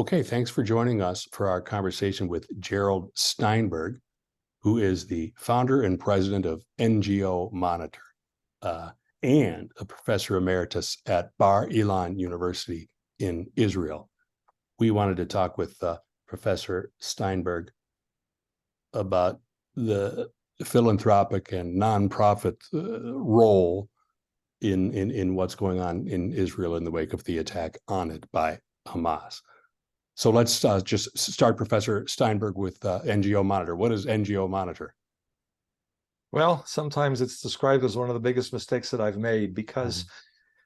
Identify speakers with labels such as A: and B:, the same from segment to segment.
A: Okay, thanks for joining us for our conversation with Gerald Steinberg, who is the founder and president of NGO Monitor and a professor emeritus at Bar Ilan University in Israel. We wanted to talk with Professor Steinberg about the philanthropic and nonprofit role in what's going on in Israel in the wake of the attack on it by Hamas. So let's just start, Professor Steinberg, with NGO Monitor. What is NGO Monitor?
B: Well, sometimes it's described as one of the biggest mistakes that I've made because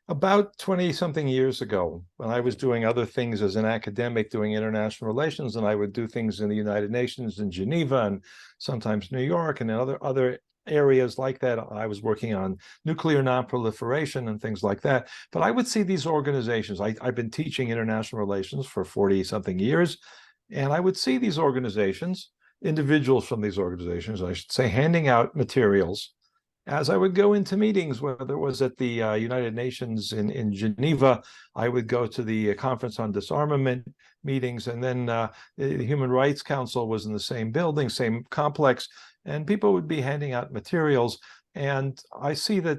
B: about 20-something years ago, when I was doing other things as an academic, doing international relations, and I would do things in the United Nations in Geneva and sometimes New York and other areas like that. I was working on nuclear nonproliferation and things like that. But I would see these organizations. I've been teaching international relations for 40-something years, and I would see these organizations, individuals from these organizations, I should say, handing out materials as I would go into meetings, whether it was at the United Nations in Geneva. I would go to the Conference on Disarmament meetings, and then the Human Rights Council was in the same building, same complex, and people would be handing out materials. And I see that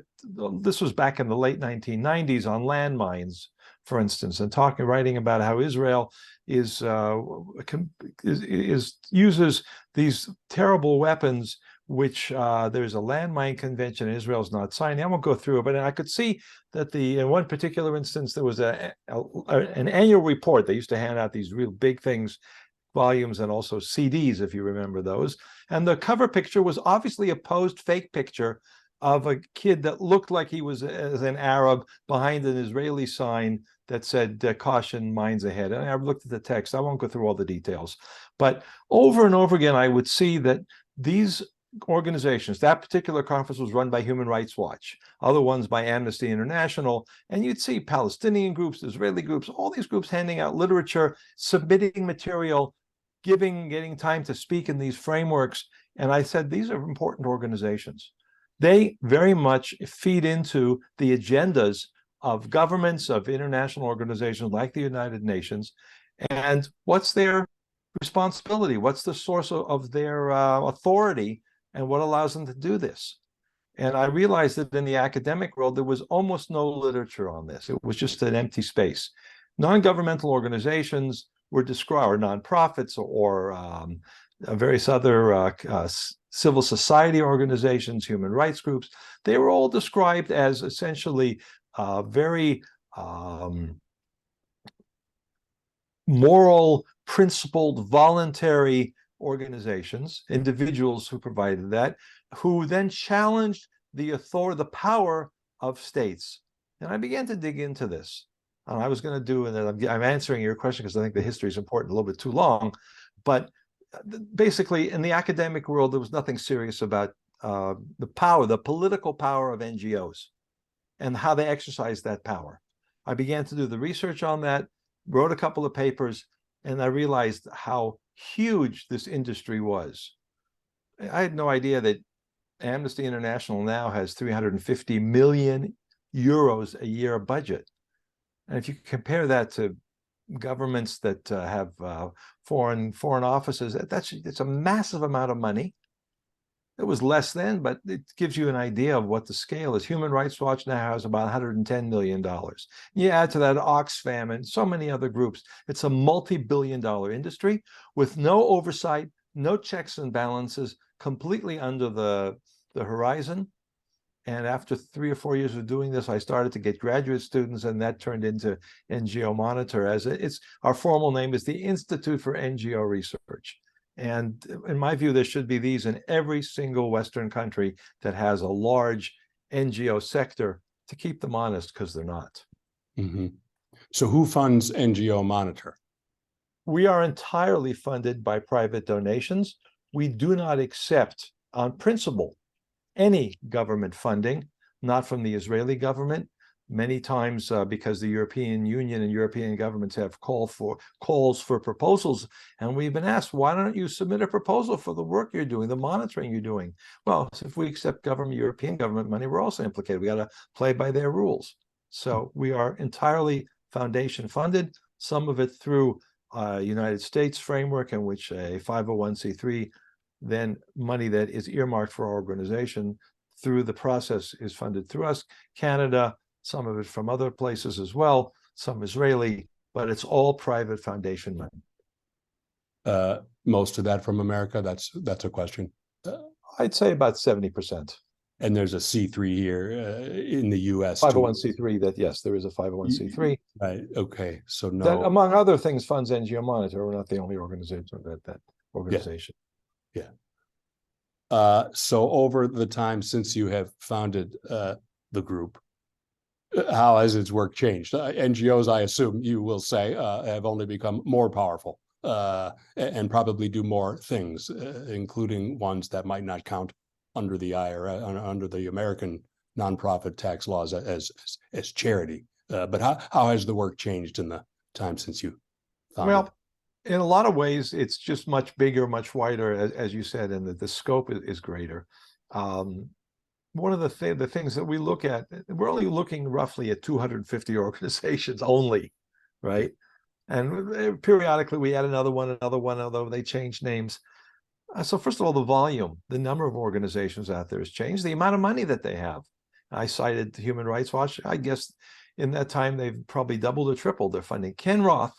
B: this was back in the late 1990s on landmines, for instance, and writing about how Israel uses these terrible weapons, which there's a landmine convention Israel's not signing. I won't go through it, but I could see that in one particular instance, there was an annual report. They used to hand out these real big things, volumes, and also CDs, if you remember those. And the cover picture was obviously a posed fake picture of a kid that looked like he was an Arab behind an Israeli sign that said, caution, mines ahead. And I looked at the text. I won't go through all the details. But over and over again, I would see that these organizations, that particular conference was run by Human Rights Watch, other ones by Amnesty International, and you'd see Palestinian groups, Israeli groups, all these groups handing out literature, submitting material, getting time to speak in these frameworks. And I said, these are important organizations. They very much feed into the agendas of governments, of international organizations like the United Nations. And what's their responsibility? What's the source of their authority, and what allows them to do this? And I realized that in the academic world, there was almost no literature on this. It was just an empty space. Non-governmental organizations were described, or nonprofits, or various other civil society organizations, human rights groups. They were all described as essentially very moral, principled, voluntary organizations, individuals who provided that, who then challenged the authority, the power of states. And I began to dig into this. And I was going to do, and I'm answering your question because I think the history is important, a little bit too long. But basically, in the academic world, there was nothing serious about the power, the political power of NGOs and how they exercise that power. I began to do the research on that, wrote a couple of papers, and I realized how huge this industry was. I had no idea that Amnesty International now has 350 million euros a year budget. And if you compare that to governments that have foreign offices, it's a massive amount of money. It was less then, but it gives you an idea of what the scale is. Human Rights Watch now has about $110 million. You add to that Oxfam and so many other groups. It's a multi-billion-dollar industry with no oversight, no checks and balances, completely under the horizon. And after 3 or 4 years of doing this, I started to get graduate students, and that turned into NGO Monitor. Our formal name is the Institute for NGO Research. And in my view, there should be these in every single Western country that has a large NGO sector, to keep them honest, because they're not.
A: Mm-hmm. So who funds NGO Monitor?
B: We are entirely funded by private donations. We do not accept, on principle, any government funding, not from the Israeli government. Many times, because the European Union and European governments have calls for proposals, and we've been asked, why don't you submit a proposal for the work you're doing, the monitoring you're doing? Well, if we accept European government money, we're also implicated. We got to play by their rules. So we are entirely foundation funded, some of it through United States framework in which a 501c3, then money that is earmarked for our organization through the process is funded through us. Canada, some of it from other places as well, some Israeli, but it's all private foundation money.
A: Most of that from America? That's a question.
B: I'd say about 70%.
A: And there's a C3 here in the U.S. too.
B: 501c3, that yes, there is a 501c3.
A: Right. Okay. So no.
B: That, among other things, funds NGO Monitor. We're not the only organization that organization.
A: Yeah. So over the time since you have founded the group, how has its work changed? NGOs, I assume you will say, have only become more powerful and probably do more things, including ones that might not count under the IRS, under the American nonprofit tax laws as charity. But how has the work changed in the time since you founded?
B: Well, in a lot of ways, it's just much bigger, much wider, as you said, and the scope is greater. One of the things that we look at, we're only looking roughly at 250 organizations only, right? And periodically we add another one, although they change names. So first of all, the volume, the number of organizations out there has changed. The amount of money that they have. I cited Human Rights Watch. I guess in that time, they've probably doubled or tripled their funding. Ken Roth,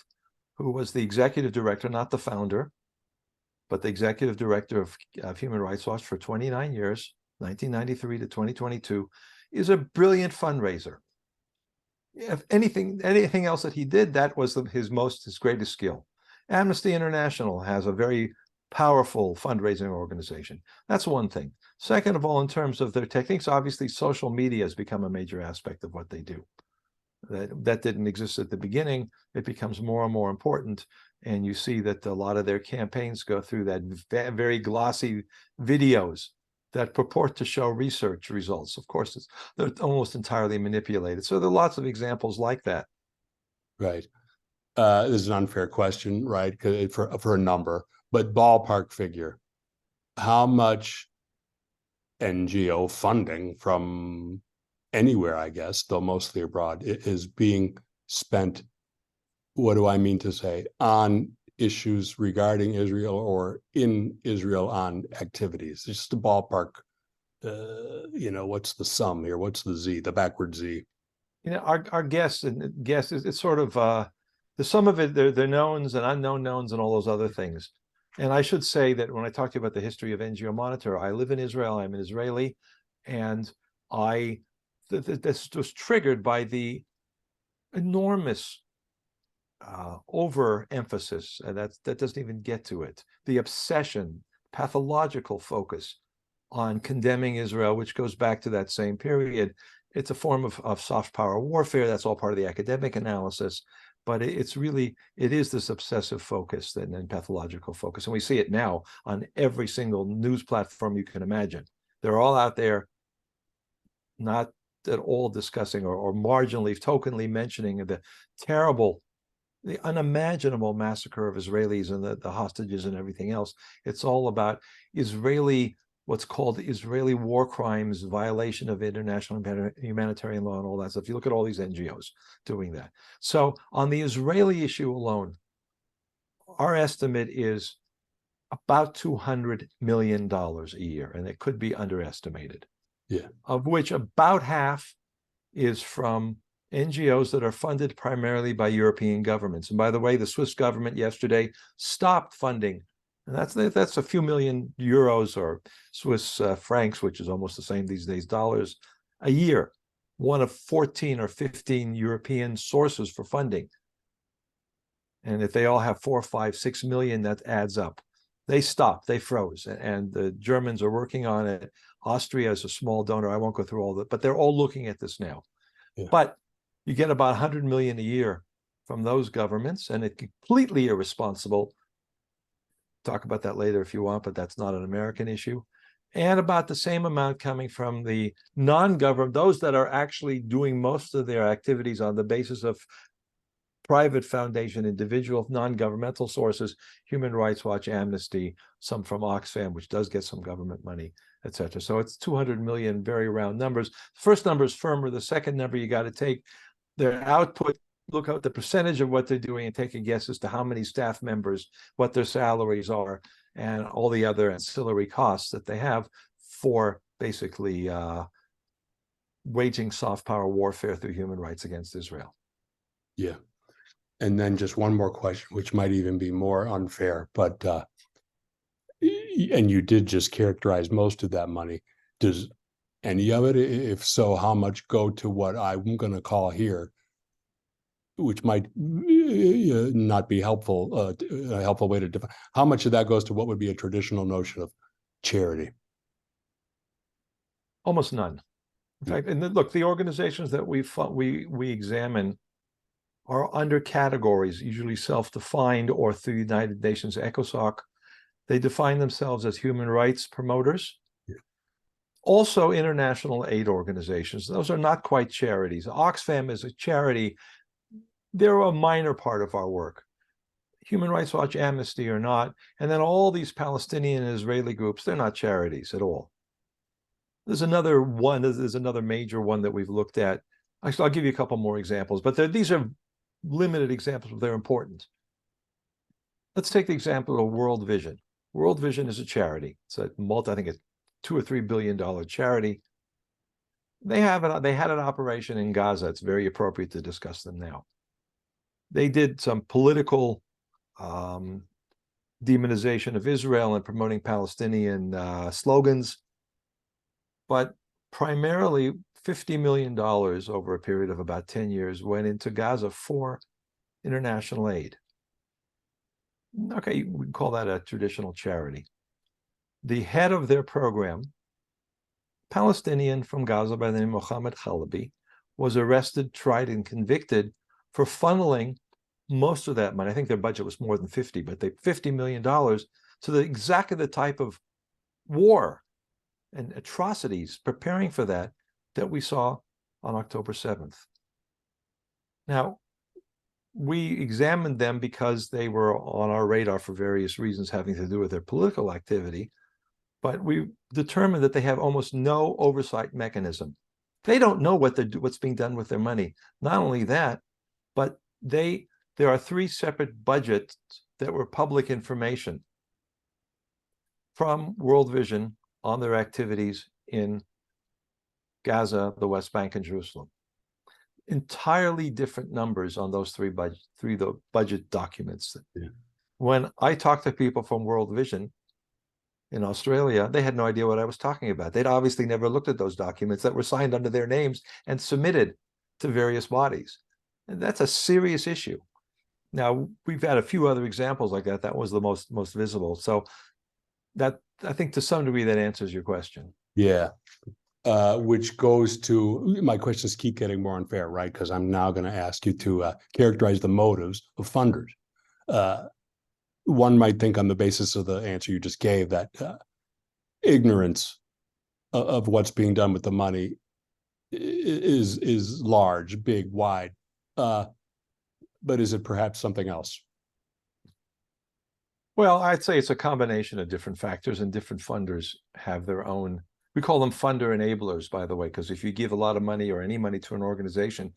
B: who was the executive director, not the founder, but the executive director of Human Rights Watch for 29 years, 1993 to 2022, is a brilliant fundraiser. If anything else that he did, that was his greatest skill. Amnesty International has a very powerful fundraising organization. That's one thing. Second of all, in terms of their techniques, obviously social media has become a major aspect of what they do. That didn't exist at the beginning. It becomes more and more important. And you see that a lot of their campaigns go through that very glossy videos that purport to show research results. Of course, they're almost entirely manipulated. So there are lots of examples like that.
A: Right. This is an unfair question, right? For a number, but ballpark figure, how much NGO funding from anywhere, I guess, though mostly abroad, is being spent, what do I mean to say, on issues regarding Israel or in Israel on activities? Just a ballpark, what's the sum here? What's the Z, the backward Z?
B: Our guess is it's sort of the sum of it, they're knowns and unknown knowns and all those other things. And I should say that when I talk to you about the history of NGO Monitor, I live in Israel, I'm an Israeli, and this was triggered by the enormous overemphasis, and that doesn't even get to it. The obsession, pathological focus on condemning Israel, which goes back to that same period. It's a form of soft power warfare. That's all part of the academic analysis. But it is this obsessive focus and pathological focus. And we see it now on every single news platform you can imagine. They're all out there, not at all discussing or marginally, tokenly mentioning the terrible, the unimaginable massacre of Israelis and the hostages and everything else. It's all about what's called Israeli war crimes, violation of international humanitarian law and all that stuff. You look at all these NGOs doing that. So on the Israeli issue alone, our estimate is about $200 million a year, and it could be underestimated.
A: Yeah.
B: Of which about half is from NGOs that are funded primarily by European governments. And by the way, the Swiss government yesterday stopped funding. And that's a few million euros or Swiss francs, which is almost the same these days, dollars a year. One of 14 or 15 European sources for funding. And if they all have 4, 5, 6 million, that adds up. They stopped, they froze, and the Germans are working on it. Austria is a small donor. I won't go through all that, but they're all looking at this now. Yeah. But you get about 100 million a year from those governments, and it's completely irresponsible. Talk about that later if you want, but that's not an American issue. And about the same amount coming from the non-government, those that are actually doing most of their activities on the basis of private foundation, individual, non-governmental sources, Human Rights Watch, Amnesty, some from Oxfam, which does get some government money, etc. So it's 200 million, very round numbers. First number is firmer. The second number you got to take their output look at the percentage of what they're doing and take a guess as to how many staff members, what their salaries are, and all the other ancillary costs that they have for basically waging soft power warfare through human rights against Israel.
A: Yeah. And then just one more question, which might even be more unfair, but and you did just characterize most of that money. Does any of it, if so, how much go to what I'm going to call here, which might not be helpful, a helpful way to define, how much of that goes to what would be a traditional notion of charity?
B: Almost none. In fact, and look, the organizations that we examine are under categories, usually self-defined or through the United Nations ECOSOC. They define themselves as human rights promoters.
A: Yeah.
B: Also international aid organizations. Those are not quite charities. Oxfam is a charity. They're a minor part of our work. Human Rights Watch, Amnesty are not. And then all these Palestinian and Israeli groups, they're not charities at all. There's another one, there's another major one that we've looked at. Actually, I'll give you a couple more examples, but these are limited examples, but they're important. Let's take the example of World Vision. World Vision is a charity. It's a I think it's $2 or $3 billion charity. They had an operation in Gaza. It's very appropriate to discuss them now. They did some political demonization of Israel and promoting Palestinian slogans, but primarily $50 million over a period of about 10 years went into Gaza for international aid. Okay, we can call that a traditional charity. The head of their program, Palestinian from Gaza by the name of Mohammed Chalabi, was arrested, tried, and convicted for funneling most of that money. I think their budget was more than 50, but they $50 million to exactly the type of war and atrocities preparing for that we saw on October 7th. Now, we examined them because they were on our radar for various reasons having to do with their political activity, but we determined that they have almost no oversight mechanism. They don't know what's being done with their money. Not only that, but there are 3 separate budgets that were public information from World Vision on their activities in Gaza, the West Bank, and Jerusalem. Entirely different numbers on those three budget documents.
A: Yeah.
B: When I talked to people from World Vision in Australia, they had no idea what I was talking about. They'd obviously never looked at those documents that were signed under their names and submitted to various bodies. And that's a serious issue. Now, we've had a few other examples like that. That was the most visible. So that, I think to some degree, that answers your question.
A: Yeah. Which goes to, my questions keep getting more unfair, right? Because I'm now going to ask you to characterize the motives of funders. One might think on the basis of the answer you just gave that ignorance of what's being done with the money is large, big, wide. But is it perhaps something else?
B: Well, I'd say it's a combination of different factors, and different funders have their own. We call them funder enablers, by the way, because if you give a lot of money or any money to an organization,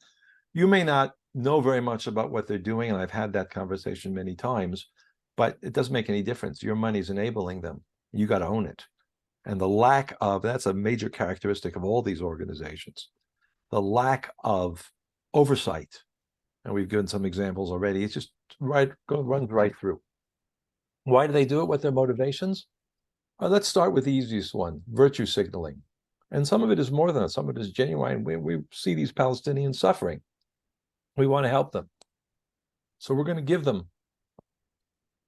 B: you may not know very much about what they're doing. And I've had that conversation many times, but it doesn't make any difference. Your money's enabling them. You got to own it. And the lack of, that's a major characteristic of all these organizations, the lack of oversight. And we've given some examples already. It's just runs right through. Why do they do it? What their motivations? Let's start with the easiest one, virtue signaling. And some of it is more than that. Some of it is genuine. We see these Palestinians suffering. We want to help them. So we're going to give them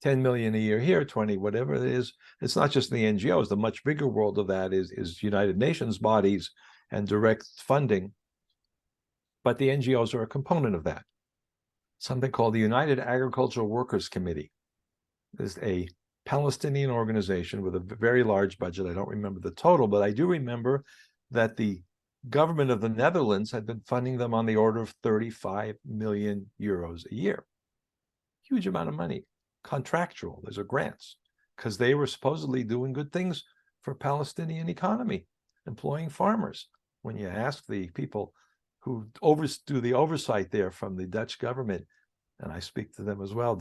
B: 10 million a year here, 20, whatever it is. It's not just the NGOs. The much bigger world of that is United Nations bodies and direct funding. But the NGOs are a component of that. Something called the United Agricultural Workers Committee is a Palestinian organization with a very large budget. I don't remember the total, but I do remember that the government of the Netherlands had been funding them on the order of 35 million euros a year. Huge amount of money, contractual. Those are grants, because they were supposedly doing good things for Palestinian economy, employing farmers. When you ask the people who do the oversight there from the Dutch government, and I speak to them as well.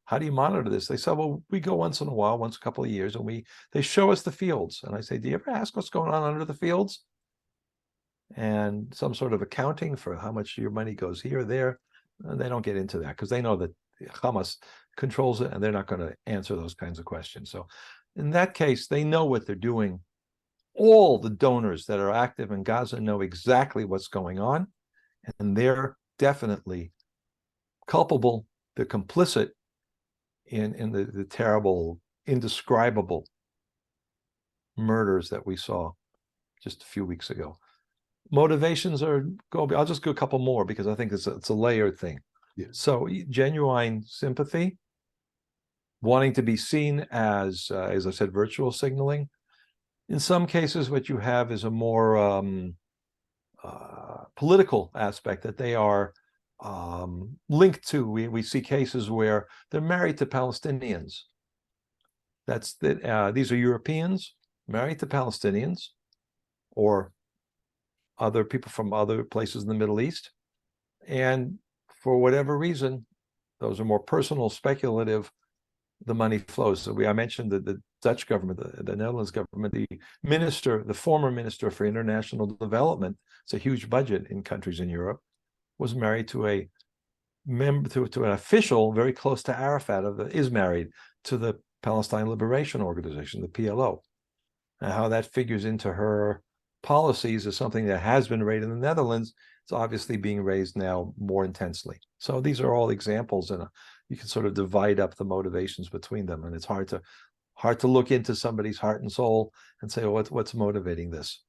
B: How do you monitor this? They said, well, we go once in a while, once a couple of years, and they show us the fields. And I say, do you ever ask what's going on under the fields? And some sort of accounting for how much your money goes here or there. And they don't get into that because they know that Hamas controls it and they're not going to answer those kinds of questions. So in that case, they know what they're doing. All the donors that are active in Gaza know exactly what's going on, and they're definitely culpable. They're complicit in the terrible, indescribable murders that we saw just a few weeks ago. Motivations I'll just go a couple more because I think it's a layered thing.
A: Yeah.
B: So genuine sympathy, wanting to be seen as I said, virtual signaling. In some cases, what you have is a more political aspect that they are linked to. We see cases where they're married to Palestinians. These are Europeans married to Palestinians or other people from other places in the Middle East. And for whatever reason, those are more personal, speculative, the money flows. So I mentioned the Dutch government, the Netherlands government, the former minister for international development, it's a huge budget in countries in Europe, was married to an official very close to Arafat, is married to the Palestine Liberation Organization, the PLO. And how that figures into her policies is something that has been raised in the Netherlands. It's obviously being raised now more intensely. So these are all examples, and you can sort of divide up the motivations between them. And it's hard to look into somebody's heart and soul and say, well, what's motivating this?